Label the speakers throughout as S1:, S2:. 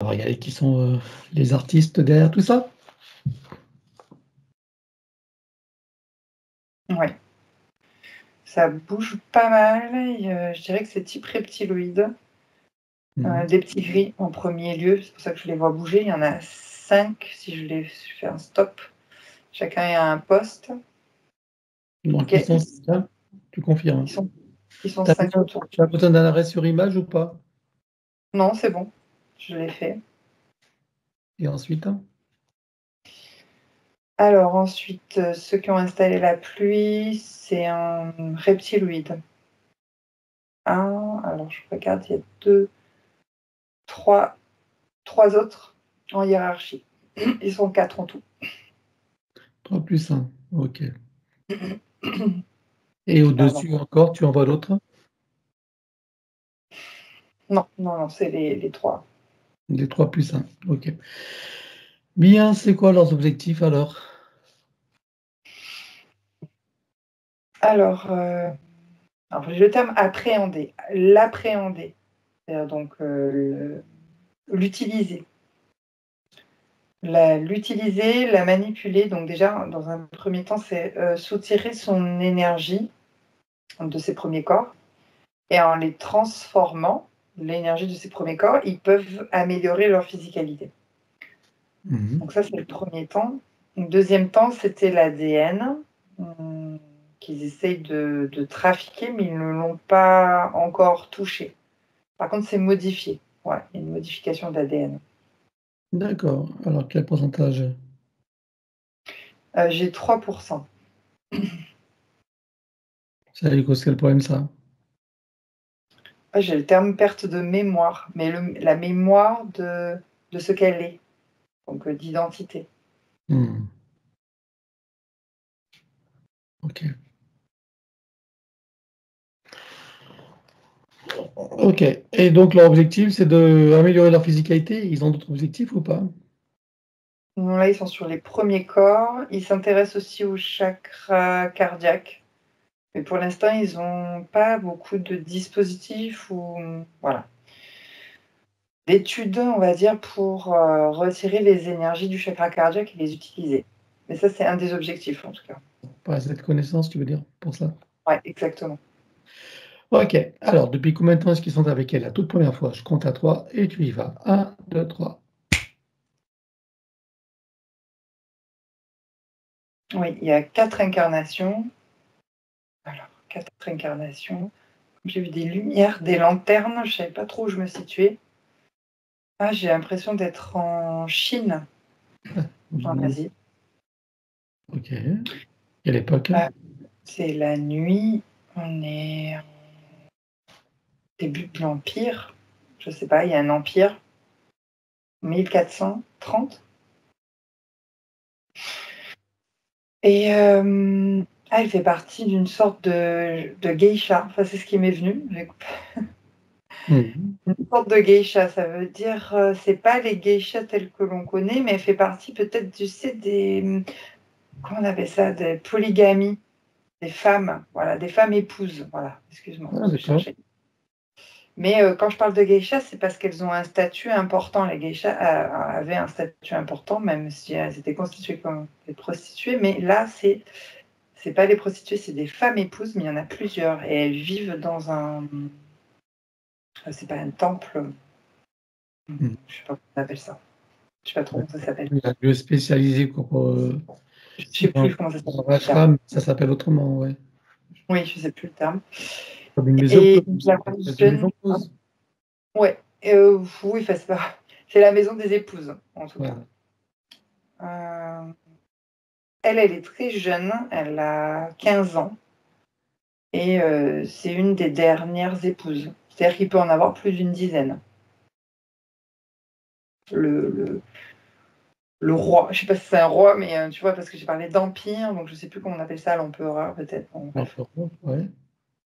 S1: On va regarder qui sont les artistes derrière tout ça.
S2: Ouais. Ça bouge pas mal. Je dirais que c'est type reptiloïde. Des petits gris en premier lieu, c'est pour ça que je les vois bouger. Il y en a 5 si je fais un stop. Chacun est à un poste.
S1: Donc
S2: Ok.
S1: ils sont ça, tu confirmes.
S2: Ils sont
S1: Tu
S2: 5 autour.
S1: as besoin d'un arrêt sur image ou pas?
S2: Non, c'est bon. Je l'ai fait.
S1: Et ensuite?
S2: Alors ensuite, ceux qui ont installé la pluie, c'est un reptiloïde. Alors je regarde, il y a 2, 3 autres en hiérarchie. Ils sont 4 en tout.
S1: 3 plus 1, ok. Et au-dessus encore, tu en vois d'autres?
S2: Non, c'est les 3.
S1: Les 3 plus 1, ok. Bien, c'est quoi leurs objectifs alors?
S2: Alors, j'ai le terme appréhender. L'appréhender, c'est-à-dire donc l'utiliser. L'utiliser, la manipuler. Donc déjà, dans un premier temps, c'est soutirer son énergie de ses premiers corps. Et en les transformant, l'énergie de ces premiers corps, ils peuvent améliorer leur physicalité. Donc ça, c'est le premier temps. Le deuxième temps, c'était l'ADN qu'ils essayent de trafiquer, mais ils ne l'ont pas encore touché. Par contre, c'est modifié. Ouais, il y a une modification de l'ADN.
S1: D'accord. Alors quel pourcentage?
S2: J'ai 3%.
S1: Ça lui cause quel problème ça?
S2: J'ai le terme perte de mémoire, mais la mémoire de ce qu'elle est, donc d'identité.
S1: Ok. Ok. Et donc leur objectif, c'est d'améliorer leur physicalité. Ils ont d'autres objectifs ou pas?
S2: Là, ils sont sur les premiers corps. Ils s'intéressent aussi au chakra cardiaque. Mais pour l'instant, ils n'ont pas beaucoup de dispositifs ou voilà, d'études, on va dire, pour retirer les énergies du chakra cardiaque et les utiliser. Mais ça, c'est un des objectifs, en tout cas.
S1: Pas assez de connaissances, tu veux dire, pour ça?
S2: Ouais, exactement.
S1: Ok. Alors, depuis combien de temps est-ce qu'ils sont avec elle? La toute première fois, je compte à 3 et tu y vas. 1, 2, 3.
S2: Oui, il y a 4 incarnations. Alors, 4 incarnations. J'ai vu des lumières, des lanternes, je ne savais pas trop où je me situais. J'ai l'impression d'être en Chine, en Asie.
S1: Ok. Quelle époque?
S2: C'est la nuit, on est en début de l'Empire. Je sais pas, il y a un empire, 1430. Et elle fait partie d'une sorte de geisha. Enfin, c'est ce qui m'est venu. Une sorte de geisha, ça veut dire, c'est pas les geishas tels que l'on connaît, mais elle fait partie peut-être, tu sais, des comment on appelle ça? Des polygamies, des femmes, voilà, des femmes épouses, voilà, excuse-moi,
S1: Ah,
S2: je
S1: d'accord.
S2: cherchais. Mais quand je parle de geishas, c'est parce qu'elles ont un statut important. Les geishas avaient un statut important, même si elles étaient constituées comme des prostituées. Mais là, c'est pas des prostituées, c'est des femmes épouses, mais il y en a plusieurs. Et elles vivent dans un... C'est pas un temple, je sais pas comment on appelle ça. Je sais pas trop comment ça s'appelle.
S1: Il y a un lieu spécialisé pour,
S2: Je sais
S1: dans
S2: plus comment ça
S1: dans
S2: s'appelle.
S1: l'ashram, ça s'appelle autrement, ouais.
S2: Oui, je sais plus le terme.
S1: Comme une maison
S2: Et
S1: close,
S2: la
S1: c'est une maison
S2: personne...
S1: close.
S2: Ouais, oui, enfin, c'est la maison des épouses, en tout cas.
S1: Voilà.
S2: Elle est très jeune, elle a 15 ans et c'est une des dernières épouses. C'est-à-dire qu'il peut en avoir plus d'une dizaine. Le roi, je sais pas si c'est un roi, mais tu vois, parce que j'ai parlé d'empire, donc je sais plus comment on appelle ça, l'empereur peut-être. Bon, bref.
S1: L'empereur, ouais.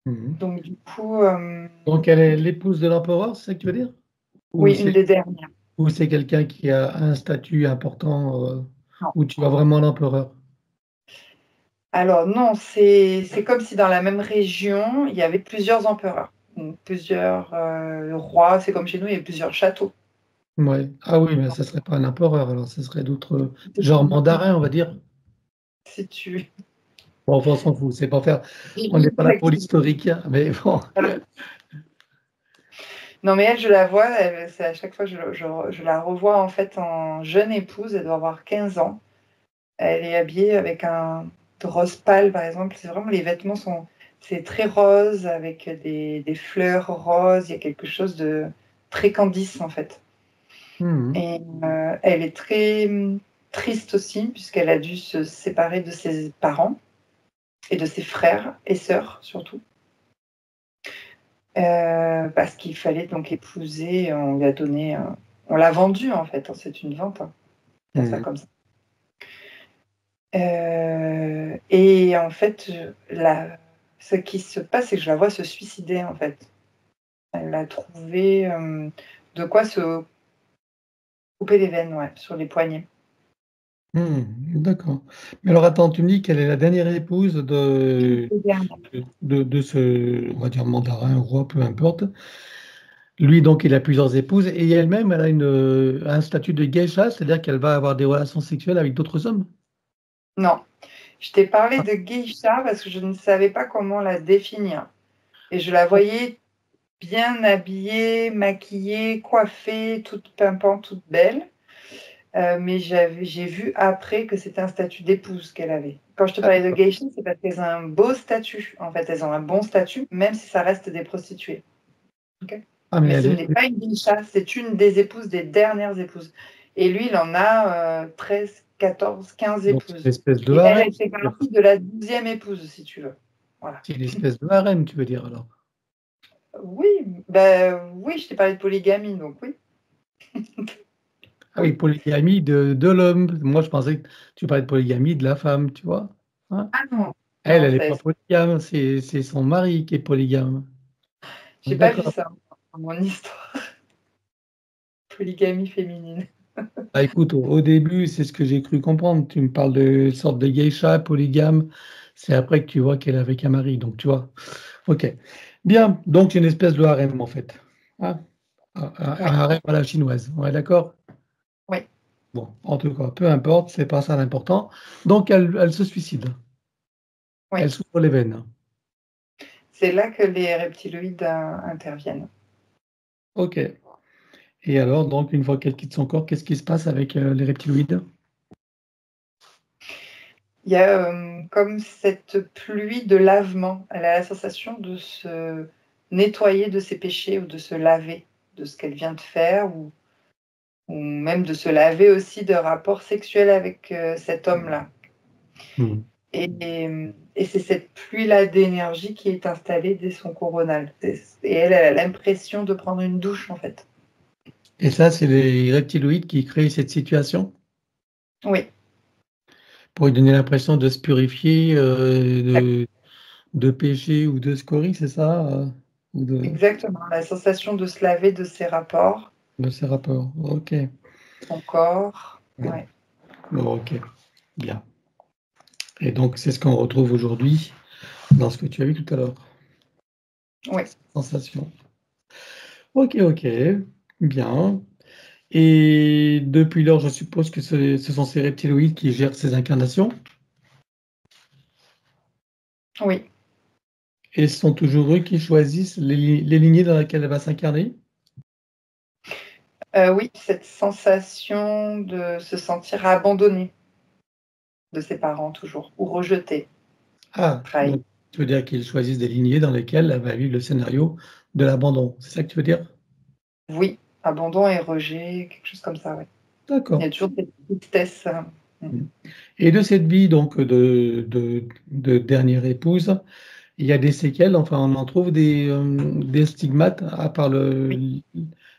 S2: Donc du coup,
S1: Donc elle est l'épouse de l'empereur, c'est ça que tu veux dire? Ou
S2: oui, une
S1: c'est
S2: des dernières.
S1: ou c'est quelqu'un qui a un statut important,
S2: Non.
S1: où tu vois vraiment l'empereur?
S2: Alors non, c'est comme si dans la même région, il y avait plusieurs empereurs, donc plusieurs rois. C'est comme chez nous, il y a plusieurs châteaux.
S1: Ouais. Ah oui, mais ça serait pas un empereur, alors ça serait d'autres, genre mandarin, on va dire.
S2: Si tu.
S1: Bon, enfin, on s'en fout, c'est pas faire. On n'est pas là pour l'historique, hein, mais bon.
S2: Voilà. Non, mais elle, je la vois, c'est à chaque fois que je la revois en fait en jeune épouse, elle doit avoir 15 ans. Elle est habillée avec un rose pâle, par exemple. C'est vraiment, les vêtements sont, c'est très rose, avec des fleurs roses. Il y a quelque chose de très Candice, en fait.
S1: Mhm.
S2: Et elle est très triste aussi, puisqu'elle a dû se séparer de ses parents et de ses frères et sœurs, surtout. Parce qu'il fallait donc épouser, on lui a donné, on l'a vendue, en fait, hein, c'est une vente, hein, dire ça
S1: Mhm.
S2: comme ça. Et en fait, ce qui se passe, c'est que je la vois se suicider, en fait. Elle a trouvé de quoi se couper les veines, ouais, sur les poignets.
S1: D'accord. Mais alors attends, tu me dis qu'elle est la dernière épouse de,
S2: Les dernières.
S1: de ce, on va dire mandarin, roi, peu importe. Lui, donc, il a plusieurs épouses et elle-même, elle a un statut de geisha, c'est-à-dire qu'elle va avoir des relations sexuelles avec d'autres hommes.
S2: Non, je t'ai parlé de geisha parce que je ne savais pas comment la définir. Et je la voyais bien habillée, maquillée, coiffée, toute pimpante, toute belle. Mais j'ai vu après que c'était un statut d'épouse qu'elle avait. Quand je te parlais de geisha, c'est parce qu'elles ont un beau statut. En fait, elles ont un bon statut, même si ça reste des prostituées. Ok.
S1: Ah, mais
S2: Mais
S1: elle
S2: ce
S1: est,
S2: n'est pas une geisha, c'est une des épouses, des dernières épouses. Et lui, il en a 13, 14, 15
S1: donc c'est une
S2: épouses.
S1: espèce de
S2: Et elle,
S1: harem,
S2: elle fait partie de la 12e épouse, si tu veux. Voilà.
S1: c'est une espèce de harem, tu veux dire alors.
S2: Oui, ben oui, je t'ai parlé de polygamie, donc oui.
S1: Ah oui,
S2: Oui.
S1: polygamie de l'homme. Moi, je pensais que tu parlais de polygamie de la femme, tu vois. Hein.
S2: Ah non,
S1: Elle,
S2: non,
S1: elle n'est pas polygame, c'est son mari qui est polygame.
S2: j'ai pas vu
S1: D'accord.
S2: ça dans mon histoire. Polygamie féminine.
S1: Bah, écoute, au début, c'est ce que j'ai cru comprendre. Tu me parles de sorte de geisha, polygame. C'est après que tu vois qu'elle est avec un mari. Donc, tu vois. OK. Bien. Donc, c'est une espèce de harem, en fait. Hein. Un
S2: Oui,
S1: harem à la chinoise. Ouais, d'accord?
S2: oui.
S1: Bon, en tout cas, peu importe, c'est pas ça l'important. Donc, elle se suicide. Elle
S2: Oui.
S1: s'ouvre les veines.
S2: C'est là que les reptiloïdes interviennent.
S1: OK. Et alors, donc, une fois qu'elle quitte son corps, qu'est-ce qui se passe avec les reptiloïdes?
S2: Il y a comme cette pluie de lavement. Elle a la sensation de se nettoyer de ses péchés ou de se laver de ce qu'elle vient de faire ou même de se laver aussi de rapports sexuels avec cet homme-là.
S1: Hmm.
S2: Et c'est cette pluie-là d'énergie qui est installée dès son coronal. Et elle a l'impression de prendre une douche, en fait.
S1: Et ça, c'est les reptiloïdes qui créent cette situation
S2: Oui,
S1: pour lui donner l'impression de se purifier de péché ou de scorie, c'est ça? Ou
S2: exactement. La sensation de se laver de ses rapports,
S1: de ces rapports. OK.
S2: son corps.
S1: Ouais.
S2: Ouais.
S1: Bon, OK. Bien. Et donc, c'est ce qu'on retrouve aujourd'hui dans ce que tu as vu tout à l'heure.
S2: Oui.
S1: Sensation. OK, OK. Bien. Et depuis lors, je suppose que ce sont ces reptiloïdes qui gèrent ces incarnations.
S2: Oui.
S1: Et ce sont toujours eux qui choisissent les lignées dans lesquelles elle va s'incarner.
S2: Oui, cette sensation de se sentir abandonné de ses parents toujours ou rejeté,
S1: Ah,
S2: trahi.
S1: donc tu veux dire qu'ils choisissent des lignées dans lesquelles elle va vivre le scénario de l'abandon. C'est ça que tu veux dire?
S2: Oui, abandon et rejet, quelque chose comme ça, ouais. Il y a
S1: D'accord.
S2: toujours cette tristesse.
S1: Mmh. Et de cette vie donc de dernière épouse, il y a des séquelles, enfin on en trouve des stigmates
S2: Oui.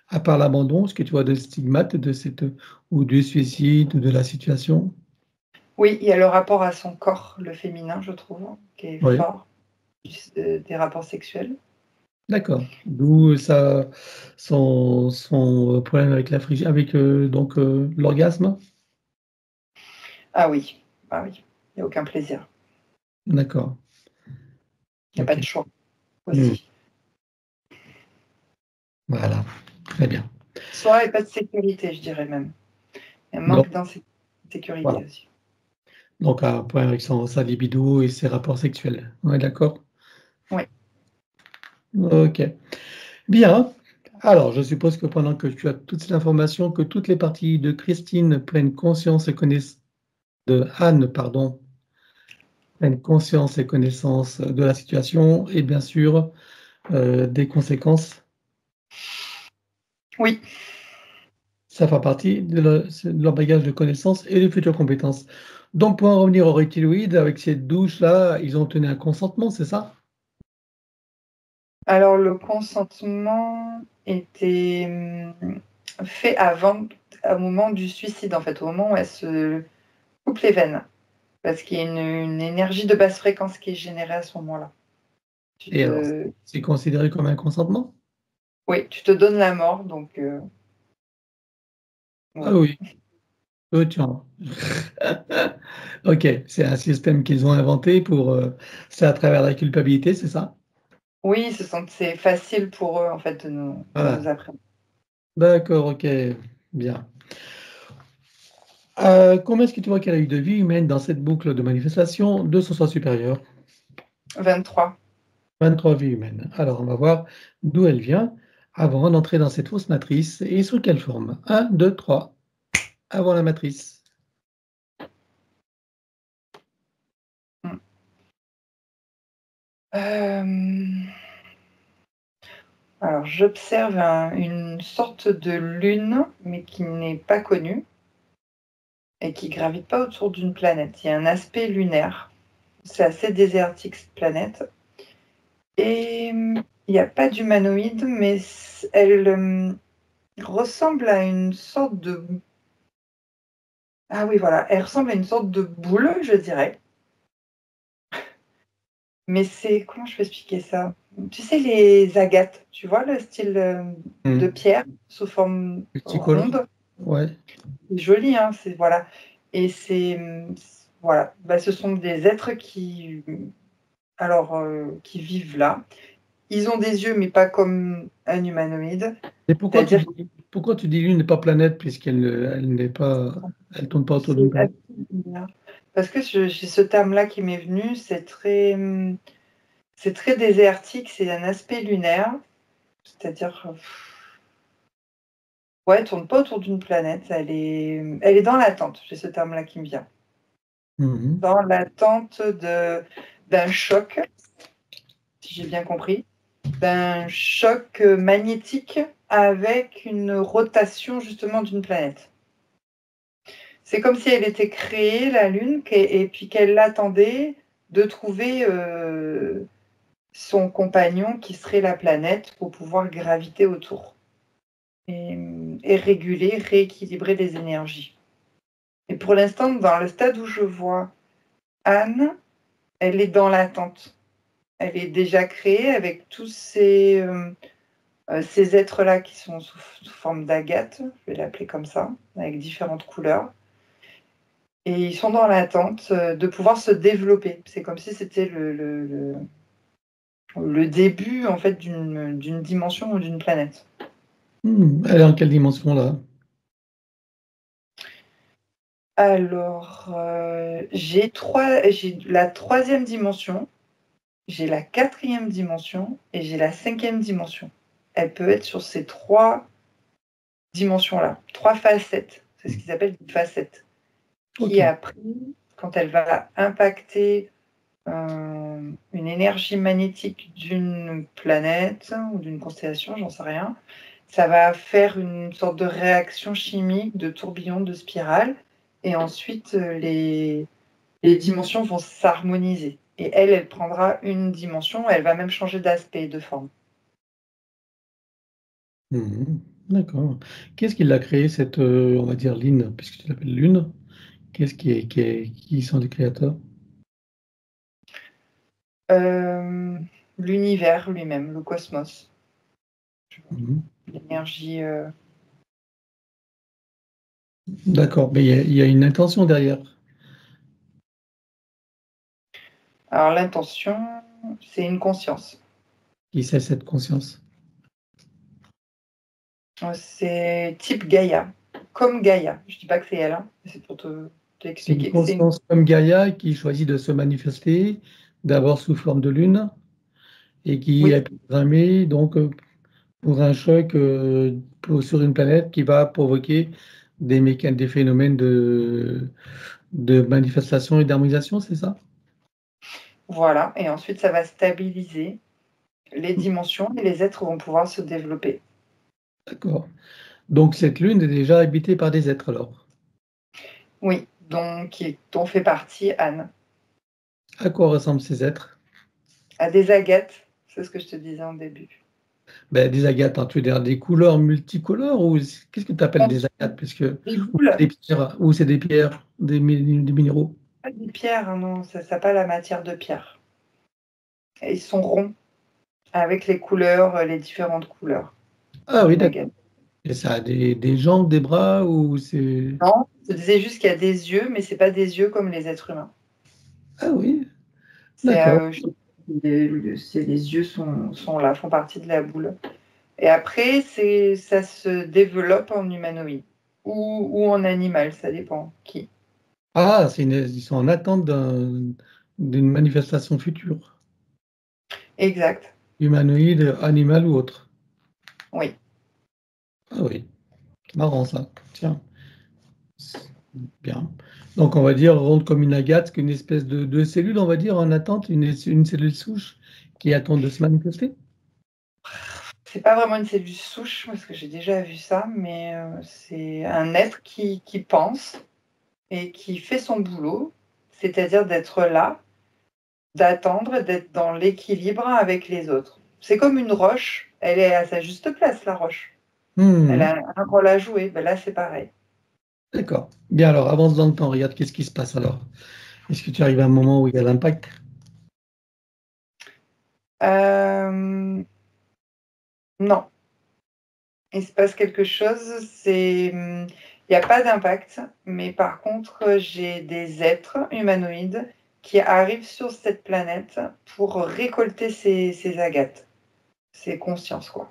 S1: à part l'abandon? Est-ce que tu vois des stigmates de cette ou du suicide ou de la situation?
S2: Oui, il y a le rapport à son corps, le féminin, je trouve, qui est
S1: Oui,
S2: fort, des rapports sexuels.
S1: d'accord. D'où son problème avec avec donc l'orgasme?
S2: Ah oui, ah oui, il y a aucun plaisir.
S1: D'accord.
S2: Il y a pas de
S1: OK.
S2: choix
S1: Mmh.
S2: aussi.
S1: Voilà, très bien.
S2: Soit et pas de sécurité, je dirais même. Un
S1: Donc,
S2: manque d'insécurité
S1: voilà.
S2: aussi.
S1: Donc, un point avec sa libido et ses rapports sexuels. On est d'accord?
S2: Oui.
S1: Ok. Bien. Alors, je suppose que pendant que tu as toutes ces informations, que toutes les parties de Christine prennent conscience et connaissent, de Anne, pardon, prennent conscience et connaissance de la situation et bien sûr des conséquences.
S2: Oui.
S1: Ça fait partie de leur bagage de connaissances et de futures compétences. Donc, pour en revenir au reptiloïde, avec ces douches-là, ils ont obtenu un consentement, c'est ça?
S2: Alors, le consentement était fait avant, au moment du suicide, en fait, au moment où elle se coupe les veines. Parce qu'il y a une énergie de basse fréquence qui est générée à ce moment-là.
S1: Et alors, c'est considéré comme un consentement?
S2: Oui, tu te donnes la mort, donc
S1: Ah
S2: oui.
S1: oui, tiens. Ok, c'est un système qu'ils ont inventé pour, c'est à travers la culpabilité, c'est ça?
S2: Oui, c'est facile pour eux, en fait, de nous
S1: Voilà.
S2: apprendre.
S1: D'accord, ok, bien. Combien est-ce que tu vois qu'il y a eu de vie humaine dans cette boucle de manifestation de ce soi supérieur?
S2: 23.
S1: 23 vies humaines. Alors, on va voir d'où elle vient avant d'entrer dans cette fausse matrice et sous quelle forme. 1, 2, 3, avant la matrice.
S2: Mm. Euh, Alors, j'observe une sorte de lune, mais qui n'est pas connue et qui gravite pas autour d'une planète. Il y a un aspect lunaire. C'est assez désertique, cette planète. Et il n'y a pas d'humanoïde, mais elle ressemble à une sorte de... Ah oui, voilà, elle ressemble à une sorte de boule, je dirais. Mais c'est... Comment je peux expliquer ça? Tu sais, les agates, tu vois, le style de
S1: Hmm.
S2: pierre sous forme
S1: Multicolore.
S2: ronde.
S1: Ouais.
S2: C'est joli, hein, c'est... Voilà. Et c'est... Voilà, bah, ce sont des êtres qui... Alors, qui vivent là. Ils ont des yeux, mais pas comme un humanoïde.
S1: Et
S2: C'est-à-dire
S1: pourquoi tu dis Lune n'est pas planète puisqu'elle elle n'est pas, elle tourne pas autour d'une
S2: c'est
S1: planète?
S2: assez bizarre. Parce que j'ai ce terme-là qui m'est venu, c'est très désertique, c'est un aspect lunaire, c'est-à-dire, ouais, elle tourne pas autour d'une planète, elle est dans l'attente, j'ai ce terme-là qui me vient.
S1: Mhm.
S2: Dans l'attente d'un choc, si j'ai bien compris, d'un choc magnétique avec une rotation justement d'une planète. C'est comme si elle était créée, la Lune, et puis qu'elle attendait de trouver son compagnon qui serait la planète pour pouvoir graviter autour et réguler, rééquilibrer les énergies. Et pour l'instant, dans le stade où je vois Anne, elle est dans l'attente. Elle est déjà créée avec tous ces êtres-là qui sont sous forme d'agate, je vais l'appeler comme ça, avec différentes couleurs. Et ils sont dans l'attente de pouvoir se développer. C'est comme si c'était le début en fait d'une dimension ou d'une planète.
S1: Elle est en quelle dimension là?
S2: Alors, j'ai la troisième dimension, j'ai la quatrième dimension et j'ai la cinquième dimension. Elle peut être sur ces trois dimensions-là, trois facettes. C'est ce qu'ils appellent des facettes. Qui
S1: Ok.
S2: après, quand elle va impacter une énergie magnétique d'une planète ou d'une constellation, j'en sais rien, ça va faire une sorte de réaction chimique, de tourbillon, de spirale, et ensuite les dimensions vont s'harmoniser. Et elle prendra une dimension, elle va même changer d'aspect, de forme.
S1: Mhm. D'accord. Qu'est-ce qui l'a créé cette, on va dire, Lune, puisque tu l'appelles Lune? Qui sont les créateurs?
S2: Euh, L'univers lui-même, le cosmos,
S1: Mhm.
S2: l'énergie.
S1: D'accord, mais il y a une intention derrière.
S2: Alors l'intention, c'est une conscience.
S1: Qui c'est cette conscience?
S2: C'est type Gaïa, comme Gaïa. Je dis pas que c'est elle, hein, mais c'est pour
S1: C'est une
S2: t'expliquer que c'est une...
S1: conscience comme Gaïa qui choisit de se manifester, d'abord sous forme de lune, et qui est
S2: Oui,
S1: programmée donc pour un choc sur une planète qui va provoquer des phénomènes de manifestation et d'harmonisation, c'est ça?
S2: voilà. Et ensuite, ça va stabiliser les dimensions et les êtres vont pouvoir se développer.
S1: D'accord. Donc cette lune est déjà habitée par des êtres alors.
S2: Oui, donc dont fait partie Anne.
S1: À quoi ressemblent ces êtres?
S2: À des agates, c'est ce que je te disais en début.
S1: Ben, des agates, hein, tu veux dire des couleurs multicolores ou qu'est-ce que tu appelles des agates? Parce que
S2: Des
S1: ou c'est
S2: boules,
S1: des pierres, ou c'est des pierres, des minéraux.
S2: pas des pierres, hein, non, ça n'a pas la matière de pierre. Et ils sont ronds, avec les couleurs, les différentes couleurs
S1: Ah oui,
S2: d'une
S1: d'accord.
S2: agate.
S1: Et ça a des jambes, des bras ou c'est...
S2: Non, je te disais juste qu'il y a des yeux, mais c'est pas des yeux comme les êtres humains.
S1: Ah oui,
S2: C'est,
S1: d'accord.
S2: les yeux sont là, font partie de la boule. Et après, ça se développe en humanoïde ou en animal, ça dépend qui.
S1: Ah, ils sont en attente d'une manifestation future,
S2: Exact,
S1: humanoïde, animal ou autre.
S2: oui.
S1: Ah oui, marrant ça. Tiens, c'est bien. Donc on va dire ronde comme une agate, qu'une espèce de cellule, on va dire, en attente, une cellule souche qui attend de se manifester.
S2: C'est pas vraiment une cellule souche, parce que j'ai déjà vu ça, mais c'est un être qui pense et qui fait son boulot, c'est-à-dire d'être là, d'attendre, d'être dans l'équilibre avec les autres. C'est comme une roche, elle est à sa juste place, la roche. Elle
S1: Hmm,
S2: a un rôle à jouer, ben là c'est pareil.
S1: d'accord. Bien alors, avance dans le temps, regarde qu'est-ce qui se passe alors. Est-ce que tu arrives à un moment où il y a l'impact?
S2: Euh, non, il se passe quelque chose, il n'y a pas d'impact, mais par contre, j'ai des êtres humanoïdes qui arrivent sur cette planète pour récolter ces agates, ces consciences, quoi.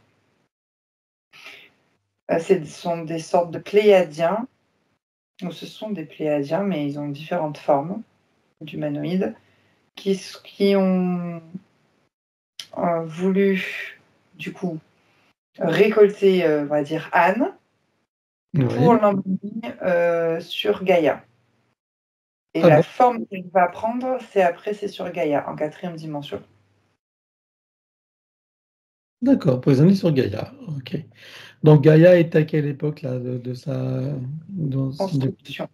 S2: Ce sont des sortes de pléiadiens, ou ce sont des pléiadiens, mais ils ont différentes formes d'humanoïdes, qui ont voulu, du coup, récolter, on va dire, Anne, pour
S1: Oui.
S2: l'emmener sur Gaïa. Et
S1: Ah
S2: la
S1: bon,
S2: forme qu'elle va prendre, c'est sur Gaïa, en quatrième dimension.
S1: d'accord, prisonnier sur Gaïa. Ok. Donc Gaïa est à quelle époque là de sa
S2: Construction.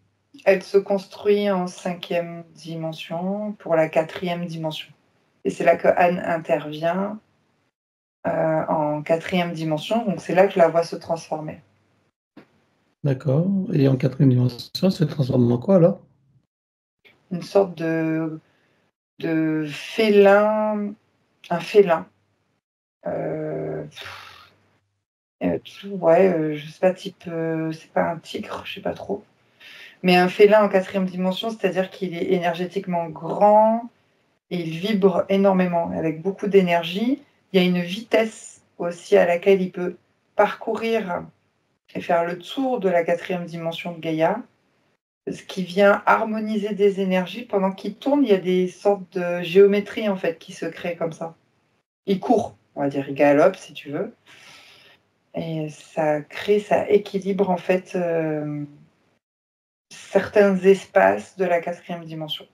S2: Elle se construit en cinquième dimension pour la quatrième dimension. Et c'est là que Anne intervient en quatrième dimension. Donc c'est là que je la vois se transformer.
S1: D'accord. Et en quatrième dimension, ça se transforme en quoi alors?
S2: Une sorte de félin, un félin. Euh, ouais, je sais pas, type, c'est pas un tigre, je sais pas trop. Mais un félin en quatrième dimension, c'est-à-dire qu'il est énergétiquement grand et il vibre énormément, avec beaucoup d'énergie. Il y a une vitesse aussi à laquelle il peut parcourir et faire le tour de la quatrième dimension de Gaïa, ce qui vient harmoniser des énergies. Pendant qu'il tourne, il y a des sortes de géométrie en fait qui se créent comme ça. Il court, on va dire, il galope si tu veux, et ça équilibre en fait certains espaces de la quatrième dimension.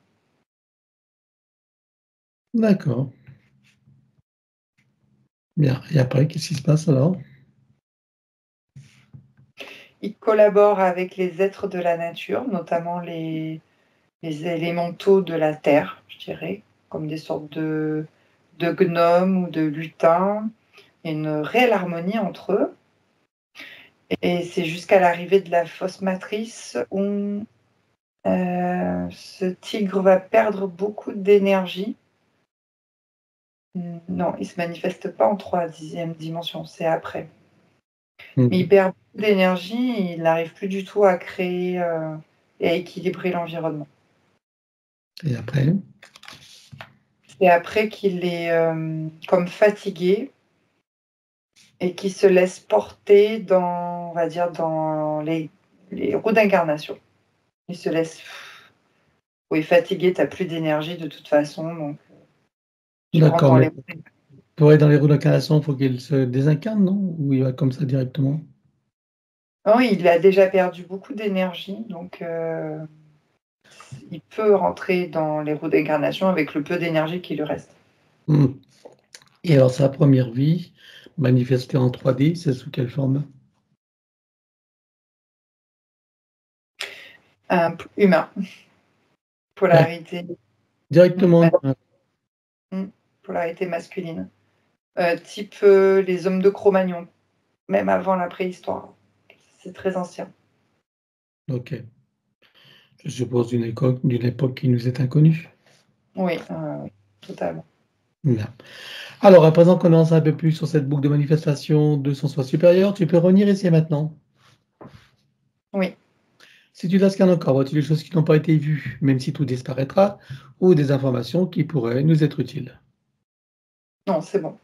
S1: D'accord. Bien. Et après, qu'est-ce qui se passe alors?
S2: Il collabore avec les êtres de la nature, notamment les élémentaux de la terre, je dirais, comme des sortes de gnomes ou de lutins. Il y a une réelle harmonie entre eux. Et c'est jusqu'à l'arrivée de la fausse matrice où ce tigre va perdre beaucoup d'énergie. Non, il ne se manifeste pas en troisième dimension, c'est après. Mais il
S1: Mhm.
S2: perd beaucoup d'énergie et il n'arrive plus du tout à créer et à équilibrer l'environnement.
S1: Et après?
S2: C'est après qu'il est comme fatigué et qui se laisse porter dans, on va dire, dans les roues d'incarnation. Il se laisse, oui, fatigué, tu n'as plus d'énergie de toute façon, donc tu rentres
S1: D'accord,
S2: dans
S1: mais
S2: les roues.
S1: pour être dans les roues d'incarnation, il faut qu'il se désincarne, non? Ou il va comme ça directement?
S2: Oui, il a déjà perdu beaucoup d'énergie, donc il peut rentrer dans les roues d'incarnation avec le peu d'énergie qui lui reste.
S1: Hmm. Et alors, sa première vie, manifestée en 3D, c'est sous quelle forme?
S2: Humain,
S1: Ouais,
S2: polarité,
S1: directement.
S2: ma- polarité masculine. Type les hommes de Cro-Magnon, même avant la préhistoire. C'est très ancien.
S1: Ok. Je suppose d'une époque qui nous est inconnue.
S2: Oui, oui, totalement.
S1: Bien. Alors, à présent qu'on en sait un peu plus sur cette boucle de manifestation de son soi supérieur, tu peux revenir ici et maintenant.
S2: Oui,
S1: Si tu la scannes encore, vois-tu des choses qui n'ont pas été vues, même si tout disparaîtra, ou des informations qui pourraient nous être utiles?
S2: non, c'est bon.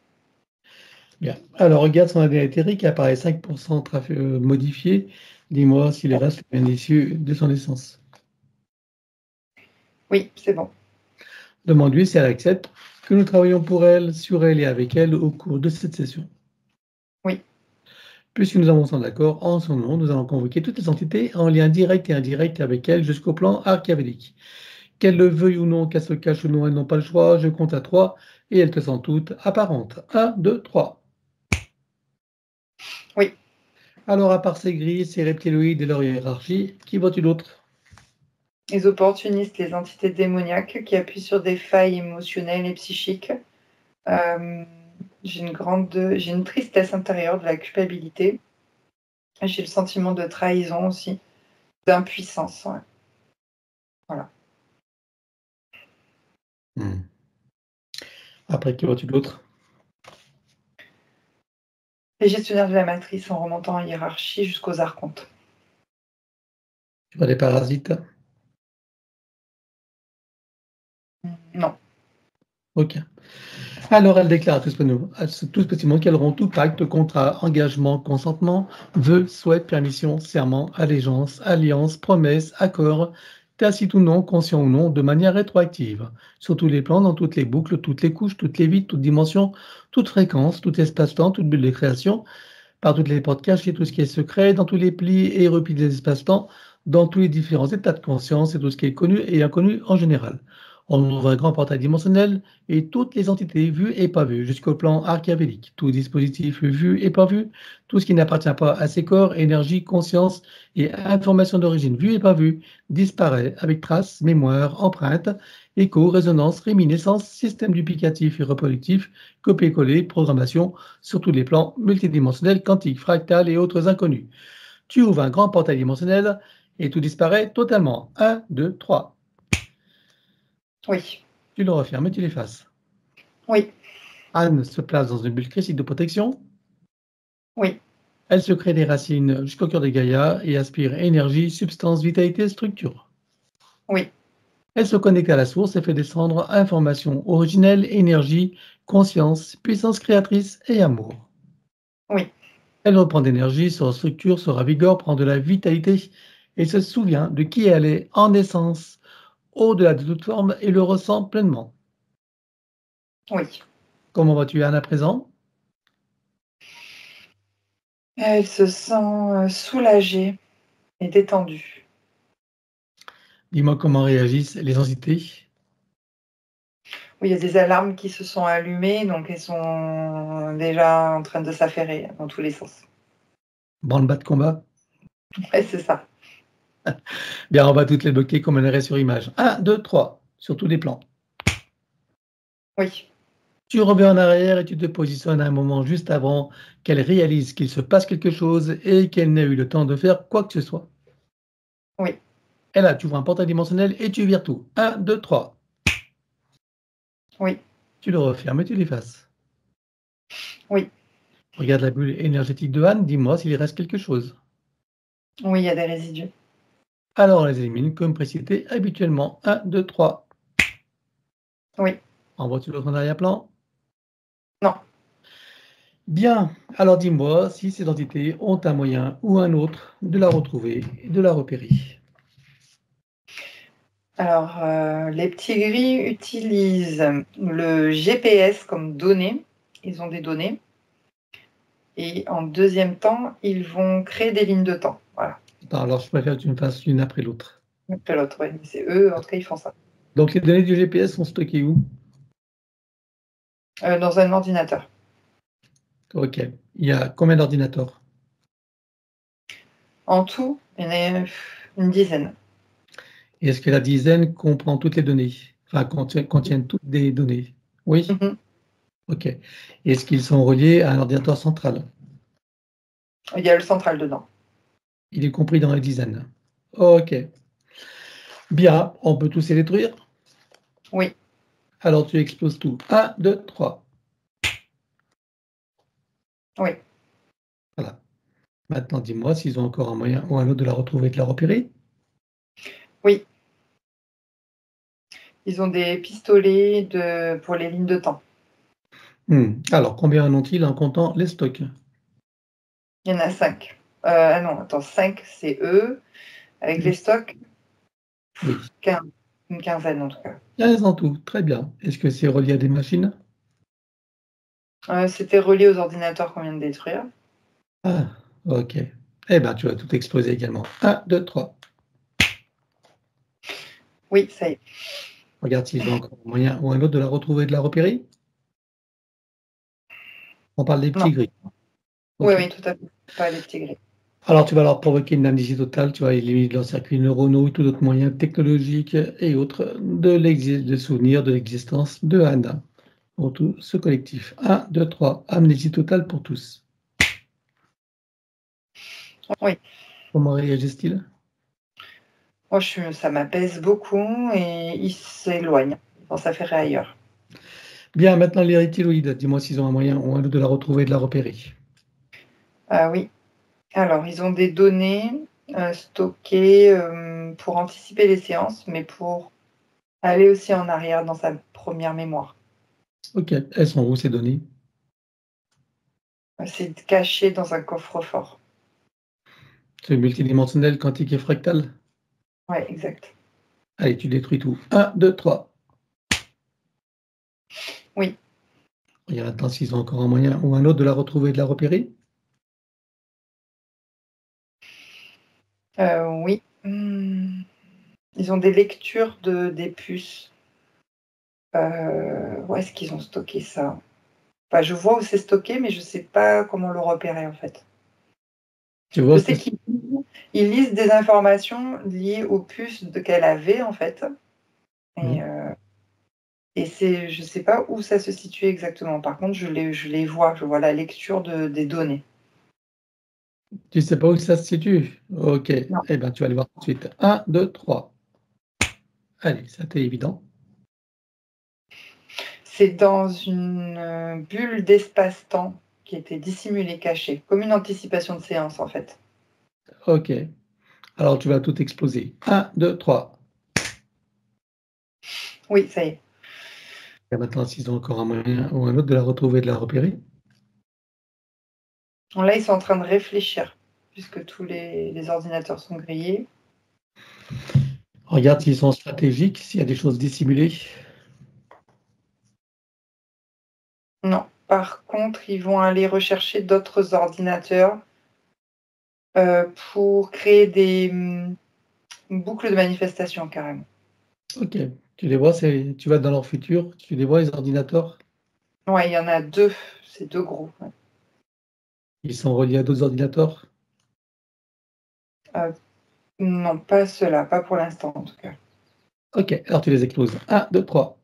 S1: Bien. Alors, regarde son ADN éthérique qui apparaît 5% modifié. Dis-moi si le reste est bien issu de son essence.
S2: Oui, c'est bon.
S1: Demande-lui si elle accepte que nous travaillons pour elle, sur elle et avec elle au cours de cette session.
S2: Oui,
S1: Puisque nous avons son accord, en son nom, nous allons convoquer toutes les entités en lien direct et indirect avec elle jusqu'au plan archavélique. Qu'elle le veuille ou non, qu'elle se cache ou non, elles n'ont pas le choix. Je compte à 3 et elles te sont toutes apparentes. 1, 2, 3.
S2: oui.
S1: Alors, à part ces grilles, ces reptiloïdes et leur hiérarchie, qui vois-tu d'autre?
S2: Les opportunistes, les entités démoniaques qui appuient sur des failles émotionnelles et psychiques. Euh, j'ai une tristesse intérieure, de la culpabilité. J'ai le sentiment de trahison aussi, d'impuissance. Ouais. Voilà.
S1: Après, qui vois-tu d'autre?
S2: Les gestionnaires de la matrice en remontant en hiérarchie jusqu'aux archontes.
S1: Tu vois des parasites?
S2: Non.
S1: Ok. Alors, elle déclare à tout ce petit monde qu'elles auront tout pacte, contrat, engagement, consentement, vœu, souhait, permission, serment, allégeance, alliance, promesse, accord, tacite ou non, conscient ou non, de manière rétroactive, sur tous les plans, dans toutes les boucles, toutes les couches, toutes les vides, toutes dimensions, toute fréquence, tout espace-temps, toute bulle de création, par toutes les portes cachées, tout ce qui est secret, dans tous les plis et replis des espaces-temps, dans tous les différents états de conscience et tout ce qui est connu et inconnu en général. On ouvre un grand portail dimensionnel et toutes les entités vues et pas vues, jusqu'au plan archavélique, tout dispositif vu et pas vu, tout ce qui n'appartient pas à ces corps, énergie, conscience et information d'origine vue et pas vue, disparaît avec traces, mémoire, empreinte, écho, résonance, réminiscence, système duplicatif et reproductif, copier-coller, programmation, sur tous les plans multidimensionnels, quantiques, fractales et autres inconnus. Tu ouvres un grand portail dimensionnel et tout disparaît totalement. 1, 2, 3.
S2: Oui.
S1: Tu le refermes et tu l'effaces.
S2: Oui.
S1: Anne se place dans une bulle critique de protection.
S2: Oui.
S1: Elle se crée des racines jusqu'au cœur de Gaïa et aspire énergie, substance, vitalité, structure.
S2: Oui.
S1: Elle se connecte à la source et fait descendre information originelle, énergie, conscience, puissance créatrice et amour.
S2: Oui.
S1: Elle reprend d'énergie, se restructure, se ravigore, prend de la vitalité et se souvient de qui elle est en essence, au-delà de toute forme, et le ressent pleinement.
S2: Oui.
S1: Comment vas-tu, Anne, à présent?
S2: Elle se sent soulagée et détendue.
S1: Dis-moi comment réagissent les entités.
S2: Oui, il y a des alarmes qui se sont allumées, donc elles sont déjà en train de s'affairer dans tous les sens.
S1: Branle-bas de combat?
S2: Ouais, c'est ça.
S1: Bien, on va toutes les bloquer comme un arrêt sur image. 1, 2, 3, sur tous les plans.
S2: Oui.
S1: Tu reviens en arrière et tu te positionnes à un moment juste avant qu'elle réalise qu'il se passe quelque chose et qu'elle n'ait eu le temps de faire quoi que ce soit.
S2: Oui.
S1: Et là, tu vois un portail dimensionnel et tu vires tout. 1, 2, 3.
S2: Oui.
S1: Tu le refermes et tu l'effaces.
S2: Oui.
S1: Regarde la bulle énergétique de Anne, dis-moi s'il reste quelque chose.
S2: Oui, il y a des résidus.
S1: Alors on les élimine comme précité habituellement. 1, 2, 3.
S2: Oui.
S1: Envoies-tu l'autre en arrière-plan?
S2: Non.
S1: Bien, alors dis-moi si ces entités ont un moyen ou un autre de la retrouver et de la repérer.
S2: Alors, les petits gris utilisent le GPS comme données. Ils ont des données. Et en deuxième temps, ils vont créer des lignes de temps. Voilà.
S1: Attends, alors je préfère que tu me fasses l'une après l'autre.
S2: Après l'autre, ouais. C'est eux, en tout cas, ils font ça.
S1: Donc les données du GPS sont stockées où?
S2: Dans un ordinateur.
S1: Ok. Il y a combien d'ordinateurs?
S2: En tout, il y en a une dizaine.
S1: Et est-ce que la dizaine comprend toutes les données? Enfin, contiennent toutes des données? Oui?
S2: Mhm.
S1: Ok. Est-ce qu'ils sont reliés à un ordinateur central?
S2: Il y a le central dedans.
S1: Il est compris dans les dizaines. Ok. Bien, on peut tous les détruire?
S2: Oui,
S1: Alors tu exploses tout. Un, 2, 3.
S2: oui.
S1: Voilà. Maintenant, dis-moi s'ils ont encore un moyen ou un autre de la retrouver et de la repérer.
S2: Oui. Ils ont des pistolets pour les lignes de temps.
S1: Alors, combien en ont-ils en comptant les stocks?
S2: Il y en a 5. Ah non, attends, 5, c'est eux. Avec les stocks,
S1: Oui.
S2: 15, une quinzaine en tout cas.
S1: 15 en tout, très bien. Est-ce que c'est relié à des machines?
S2: C'était relié aux ordinateurs qu'on vient de détruire.
S1: Ah, ok. Eh bien, tu vas tout exploser également. Un, 2, 3.
S2: Oui, ça y est.
S1: Regarde s'ils ont encore un moyen ou un autre de la retrouver et de la repérer. On parle des
S2: Non.
S1: petits gris.
S2: Oui,
S1: Ok.
S2: oui, tout à fait. Pas les petits gris.
S1: Alors, tu vas leur provoquer une amnésie totale, tu vas éliminer leurs circuits neuronaux et tout autre moyen technologique et autres de souvenir de l'existence de Anna pour tout ce collectif. Un, 2, 3. Amnésie totale pour tous.
S2: Oui.
S1: Comment réagissent-ils?
S2: Moi, ça m'apaise beaucoup et ils s'éloignent. Bon, ça fait ailleurs.
S1: Bien, maintenant les reptiloïdes, dis-moi s'ils ont un moyen ou un autre de la retrouver et de la repérer.
S2: Ah oui. Alors, ils ont des données stockées pour anticiper les séances, mais pour aller aussi en arrière dans sa première mémoire.
S1: Ok, elles sont où ces données?
S2: C'est caché dans un coffre-fort.
S1: C'est multidimensionnel, quantique et fractal?
S2: Ouais, exact.
S1: Allez, tu détruis tout. Un, 2, 3.
S2: Oui.
S1: Regarde maintenant s'ils ont encore un moyen ou un autre de la retrouver et de la repérer.
S2: Oui. Ils ont des lectures des puces. Où est-ce qu'ils ont stocké ça? Enfin, je vois où c'est stocké, mais je sais pas comment le repérer en fait.
S1: Tu
S2: Je
S1: vois que
S2: sais qu'ils lisent des informations liées aux puces qu'elle avait en fait. Et,
S1: oui.
S2: je sais pas où ça se situe exactement. Par contre, je vois la lecture des données.
S1: Tu sais pas où ça se situe? Ok,
S2: Non.
S1: eh bien tu vas le voir tout de suite. Un, 2, 3. Allez, ça t'est évident.
S2: C'est dans une bulle d'espace-temps qui était dissimulée, cachée, comme une anticipation de séance en fait.
S1: Ok, alors tu vas tout exploser. Un, 2, 3.
S2: Oui, ça y est.
S1: Et maintenant s'ils ont encore un moyen ou un autre de la retrouver et de la repérer.
S2: Bon, là, ils sont en train de réfléchir, puisque tous les ordinateurs sont grillés.
S1: Regarde s'ils sont stratégiques, s'il y a des choses dissimulées.
S2: Non. Par contre, ils vont aller rechercher d'autres ordinateurs pour créer une boucle de manifestation carrément.
S1: Ok, tu les vois, tu vas dans leur futur, tu les vois les ordinateurs,
S2: Ouais, il y en a 2, c'est 2 gros. Ouais.
S1: ils sont reliés à d'autres ordinateurs.
S2: Heu, non, pas ceux-là, pas pour l'instant en tout cas.
S1: Ok, alors tu les exploses. Un, 2, 3.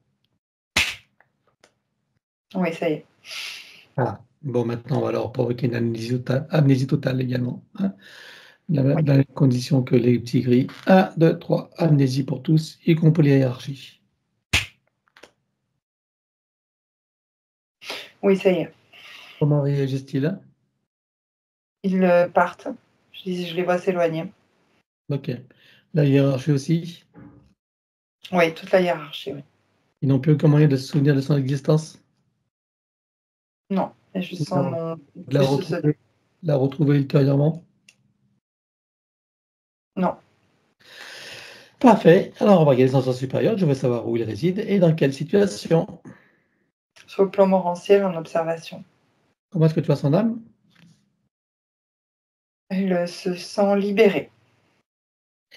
S2: Oui, ça y est.
S1: Voilà. Bon, maintenant, on va leur provoquer une amnésie totale également, hein.
S2: Oui.
S1: Dans les conditions que les petits gris. Un, 2, 3. Amnésie pour tous, y compris les hiérarchies.
S2: Oui, ça y est.
S1: Comment réagissent-ils?
S2: Ils, partent. Je les vois s'éloigner.
S1: Ok. La hiérarchie aussi.
S2: Oui, toute la hiérarchie, oui.
S1: Ils n'ont plus aucun moyen de se souvenir de son existence.
S2: Non. Et je sens mon
S1: La retrouver ultérieurement?
S2: Non.
S1: Parfait. Alors, on va regarder son sens supérieur. Je veux savoir où il réside et dans quelle situation.
S2: Sur le plan morantiel, en observation.
S1: Comment est-ce que tu vois son âme?
S2: Elle se sent libérée.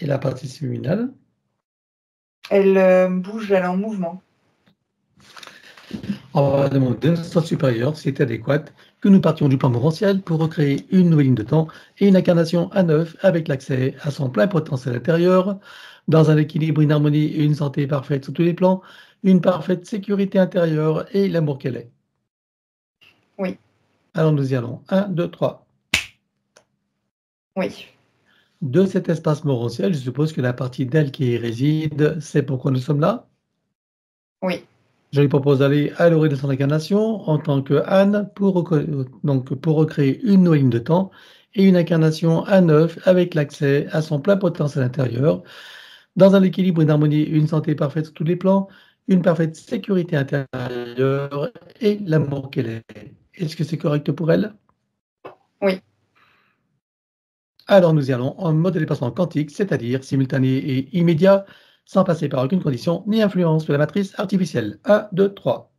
S1: Et la partie subliminale?
S2: Elle bouge, elle est en mouvement.
S1: On va demander au sens supérieur si c'est adéquat que nous partions du plan morantiel pour recréer une nouvelle ligne de temps et une incarnation à neuf avec l'accès à son plein potentiel intérieur, dans un équilibre, une harmonie et une santé parfaite sur tous les plans, une parfaite sécurité intérieure et l'amour qu'elle est.
S2: Oui.
S1: Alors nous y allons. 1, 2, 3.
S2: Oui.
S1: De cet espace morantiel, je suppose que la partie d'elle qui y réside, c'est pourquoi nous sommes là.
S2: Oui.
S1: Je lui propose d'aller à l'origine de son incarnation en tant que Anne pour recréer une nouvelle ligne de temps et une incarnation à neuf avec l'accès à son plein potentiel intérieur, dans un équilibre, une harmonie, une santé parfaite sur tous les plans, une parfaite sécurité intérieure et l'amour qu'elle est. Est-ce que c'est correct pour elle?
S2: Oui.
S1: Alors nous y allons en mode de déplacement quantique, c'est-à-dire simultané et immédiat, sans passer par aucune condition ni influence de la matrice artificielle. 1, 2, 3.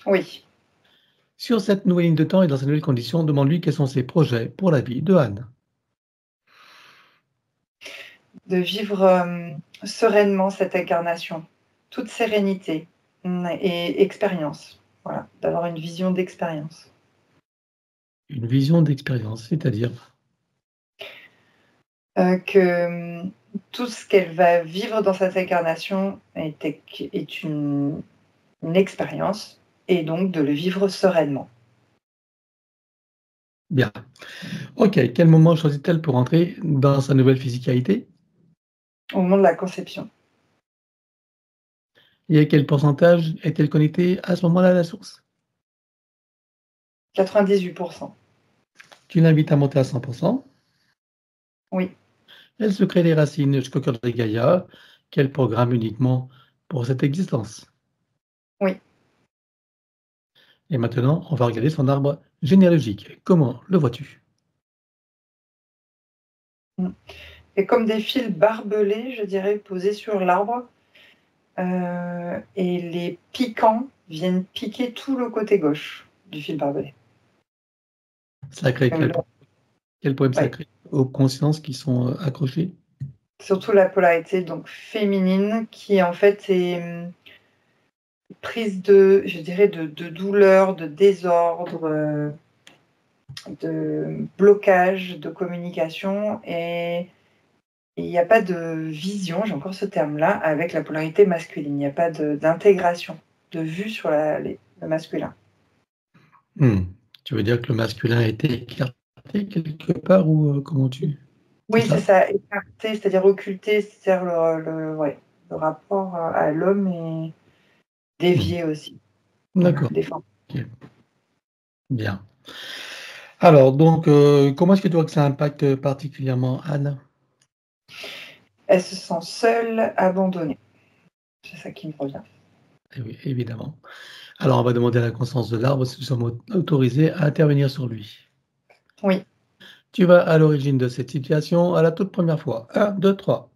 S2: Oui.
S1: Sur cette nouvelle ligne de temps et dans ces nouvelles conditions, demande-lui quels sont ses projets pour la vie de Anne.
S2: De vivre sereinement cette incarnation, toute sérénité et expérience. Voilà, d'avoir une vision d'expérience.
S1: Une vision d'expérience, c'est-à-dire
S2: Que tout ce qu'elle va vivre dans cette incarnation est une expérience et donc de le vivre sereinement.
S1: bien. Ok, quel moment choisit-elle pour entrer dans sa nouvelle physicalité?
S2: Au moment de la conception.
S1: Et à quel pourcentage est-elle connectée à ce moment-là à la source?
S2: 98%.
S1: Tu l'invites à monter à 100%.
S2: Oui.
S1: Elle se crée des racines jusqu'au cœur de Gaïa, qu'elle programme uniquement pour cette existence.
S2: Oui.
S1: Et maintenant, on va regarder son arbre généalogique. Comment le vois-tu?
S2: Et comme des fils barbelés, je dirais, posés sur l'arbre. Et les piquants viennent piquer tout le côté gauche du fil barbelé.
S1: Sacré, quel poème
S2: Ouais.
S1: sacré aux consciences qui sont accrochées?
S2: Surtout la polarité donc féminine qui en fait est prise de, je dirais, de douleur, de désordre, de blocage de communication et il n'y a pas de vision, j'ai encore ce terme-là, avec la polarité masculine. Il n'y a pas d'intégration, de vue sur le masculin.
S1: Tu veux dire que le masculin a été écarté quelque part ou comment tu...
S2: Oui,
S1: C'est
S2: c'est
S1: ça?
S2: ça, écarté, c'est-à-dire occulté, c'est-à-dire le rapport à l'homme est
S1: Hmm.
S2: dévié aussi. Voilà,
S1: D'accord.
S2: déformé.
S1: Ok. Bien. Alors, donc, comment est-ce que tu vois que ça impacte particulièrement Anne?
S2: Elle se sent seule, abandonnée. C'est ça qui me revient.
S1: Eh oui, évidemment. Alors, on va demander à la conscience de l'arbre si nous sommes autorisés à intervenir sur lui.
S2: Oui,
S1: Tu vas à l'origine de cette situation à la toute première fois. 1, 2, 3.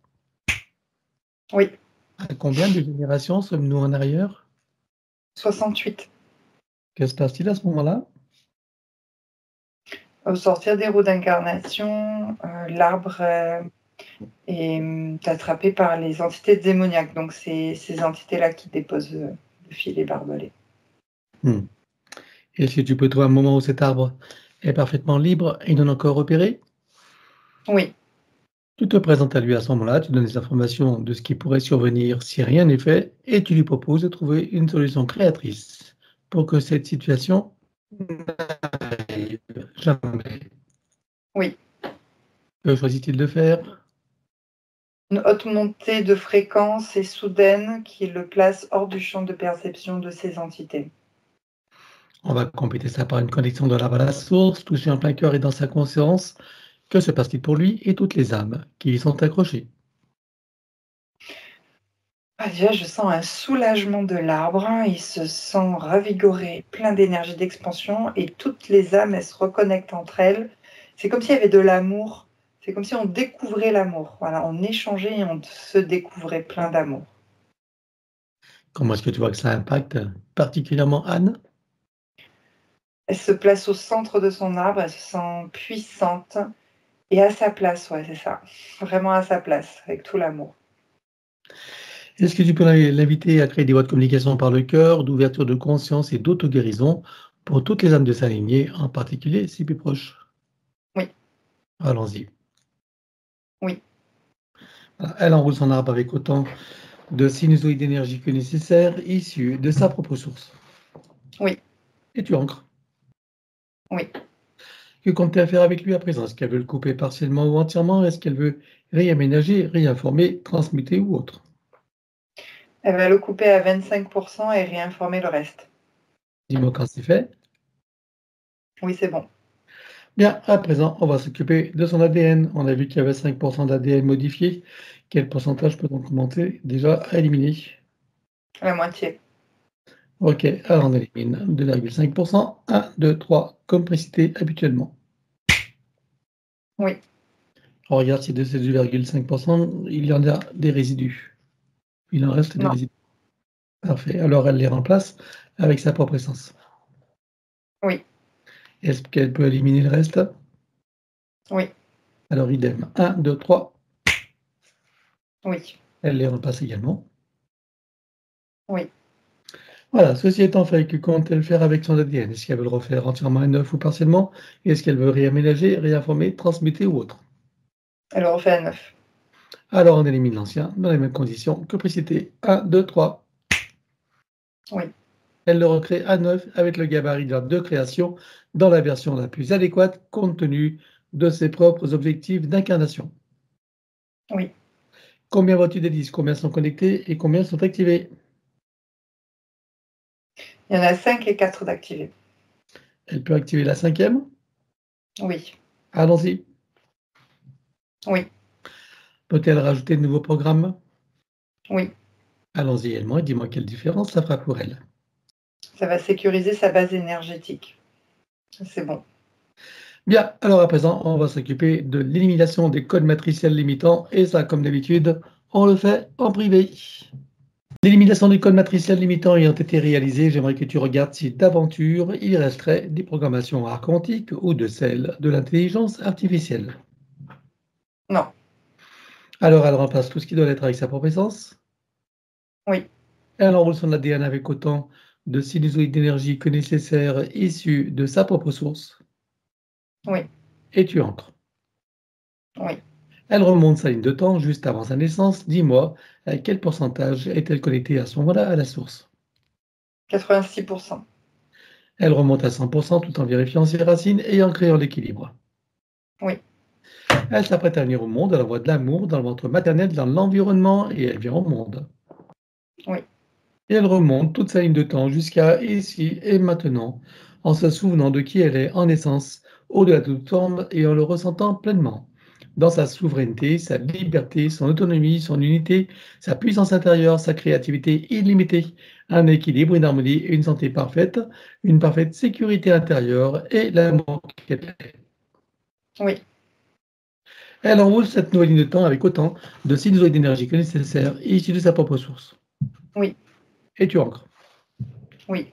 S2: oui,
S1: À combien de générations sommes-nous en arrière?
S2: 68.
S1: Que se passe-t-il à ce moment-là?
S2: Au sortir des roues d'incarnation, l'arbre est attrapé par les entités démoniaques. Donc, c'est ces entités-là qui déposent le filet barbelé.
S1: Hmm. Est-ce que tu peux trouver un moment où cet arbre est parfaitement libre et non encore repéré?
S2: Oui,
S1: Tu te présentes à lui à ce moment-là, tu donnes des informations de ce qui pourrait survenir si rien n'est fait et tu lui proposes de trouver une solution créatrice pour que cette situation n'arrive jamais.
S2: oui.
S1: Que choisit-il de faire?
S2: Une haute montée de fréquence et soudaine qui le place hors du champ de perception de ces entités.
S1: On va compléter ça par une connexion de l'arbre à la source, toucher en plein cœur et dans sa conscience. Que se passe-t-il pour lui et toutes les âmes qui y sont accrochées?
S2: Ah, déjà, je sens un soulagement de l'arbre, hein. Il se sent ravigoré, plein d'énergie d'expansion et toutes les âmes, elles se reconnectent entre elles. C'est comme s'il y avait de l'amour. C'est comme si on découvrait l'amour. Voilà, on échangeait et on se découvrait plein d'amour.
S1: Comment est-ce que tu vois que ça impacte particulièrement Anne?
S2: Elle se place au centre de son arbre, elle se sent puissante et à sa place, ouais, c'est ça. Vraiment à sa place, avec tout l'amour.
S1: Est-ce que tu peux l'inviter à créer des voies de communication par le cœur, d'ouverture de conscience et d'auto-guérison pour toutes les âmes de sa lignée, en particulier ses plus proches?
S2: Oui,
S1: Allons-y.
S2: oui,
S1: Voilà, elle enroule son arbre avec autant de sinusoïdes d'énergie que nécessaire, issus de sa propre source.
S2: oui,
S1: Et tu ancres.
S2: oui.
S1: Que compte-t-elle faire avec lui à présent? Est-ce qu'elle veut le couper partiellement ou entièrement? Est-ce qu'elle veut réaménager, réinformer, transmuter ou autre?
S2: Elle va le couper à 25% et réinformer le reste.
S1: Dis-moi quand c'est fait.
S2: Oui, c'est bon.
S1: Bien, à présent, on va s'occuper de son ADN. On a vu qu'il y avait 5% d'ADN modifié. Quel pourcentage peut-on commencer déjà à éliminer?
S2: La moitié.
S1: Ok, alors on élimine 2,5%. 1, 2, 3, comme précité habituellement.
S2: Oui,
S1: On regarde si de ces 2,5%, il y en a des résidus. Il en reste des
S2: non,
S1: résidus. Parfait. Alors elle les remplace avec sa propre essence.
S2: oui,
S1: Est-ce qu'elle peut éliminer le reste?
S2: oui,
S1: Alors idem. 1, 2, 3.
S2: oui,
S1: Elle les remplace également.
S2: oui.
S1: Voilà, ceci étant fait, que compte-t-elle faire avec son ADN? Est-ce qu'elle veut le refaire entièrement à neuf ou partiellement? Est-ce qu'elle veut réaménager, réinformer, transmuter ou autre?
S2: Elle le refait à 9.
S1: Alors on élimine l'ancien dans les mêmes conditions que précité. 1, 2, 3.
S2: Oui,
S1: Elle le recrée à neuf avec le gabarit de création dans la version la plus adéquate compte tenu de ses propres objectifs d'incarnation.
S2: oui.
S1: Combien vois-tu des disques? Combien sont connectés et combien sont activés?
S2: Il y en a 5 et 4 d'activés.
S1: Elle peut activer la cinquième?
S2: Oui,
S1: Allons-y.
S2: oui,
S1: Peut-elle rajouter de nouveaux programmes?
S2: oui.
S1: Allons-y également et dis-moi quelle différence ça fera pour elle.
S2: Ça va sécuriser sa base énergétique. C'est bon.
S1: Bien, alors à présent, on va s'occuper de l'élimination des codes matriciels limitants et ça, comme d'habitude, on le fait en privé. L'élimination des codes matriciels limitants ayant été réalisée, j'aimerais que tu regardes si d'aventure il resterait des programmations art quantique ou de celles de l'intelligence artificielle.
S2: Non,
S1: Alors elle remplace tout ce qui doit être avec sa propre essence.
S2: oui,
S1: Elle enroule son ADN avec autant de sinusoïdes d'énergie que nécessaire issus de sa propre source.
S2: oui,
S1: Et tu entres.
S2: oui.
S1: Elle remonte sa ligne de temps juste avant sa naissance. Dis-moi, à quel pourcentage est-elle connectée à ce moment-là à la source?
S2: 86%.
S1: Elle remonte à 100% tout en vérifiant ses racines et en créant l'équilibre.
S2: Oui,
S1: Elle s'apprête à venir au monde à la voie de l'amour, dans le ventre maternel, dans l'environnement, et elle vient au monde.
S2: oui,
S1: Et elle remonte toute sa ligne de temps jusqu'à ici et maintenant, en se souvenant de qui elle est en essence, au-delà de toute forme et en le ressentant pleinement. Dans sa souveraineté, sa liberté, son autonomie, son unité, sa puissance intérieure, sa créativité illimitée, un équilibre, une harmonie, une santé parfaite, une parfaite sécurité intérieure et l'amour qu'elle est.
S2: oui,
S1: Elle enroule cette nouvelle ligne de temps avec autant de sinusoïdes d'énergie que nécessaire issus de sa propre source.
S2: oui,
S1: Et tu ancres.
S2: oui,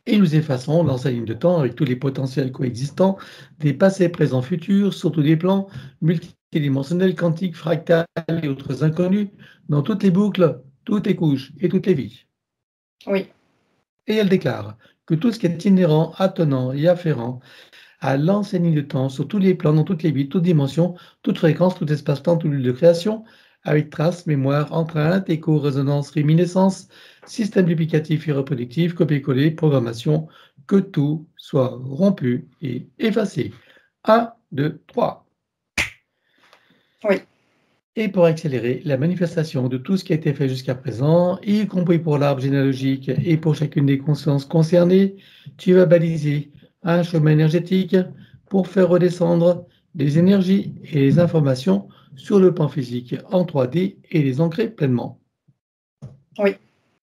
S1: Et nous effaçons dans sa ligne de temps avec tous les potentiels coexistants des passés, présents, futurs, sur tous les plans, multidimensionnels, quantiques, fractales et autres inconnus, dans toutes les boucles, toutes les couches et toutes les vies.
S2: oui,
S1: Et elle déclare que tout ce qui est inhérent, attenant et afférent à l'ancienne ligne de temps, sur tous les plans, dans toutes les vies, toutes dimensions, toute fréquence, tout espace-temps, toute lieu de création, avec traces, mémoire, empreinte, écho, résonance, réminiscence, système duplicatif et reproductif, copier-coller, programmation, que tout soit rompu et effacé. 1, 2, 3.
S2: oui,
S1: Et pour accélérer la manifestation de tout ce qui a été fait jusqu'à présent, y compris pour l'arbre généalogique et pour chacune des consciences concernées, tu vas baliser un chemin énergétique pour faire redescendre les énergies et les informations sur le plan physique en 3D et les ancrer pleinement.
S2: Oui.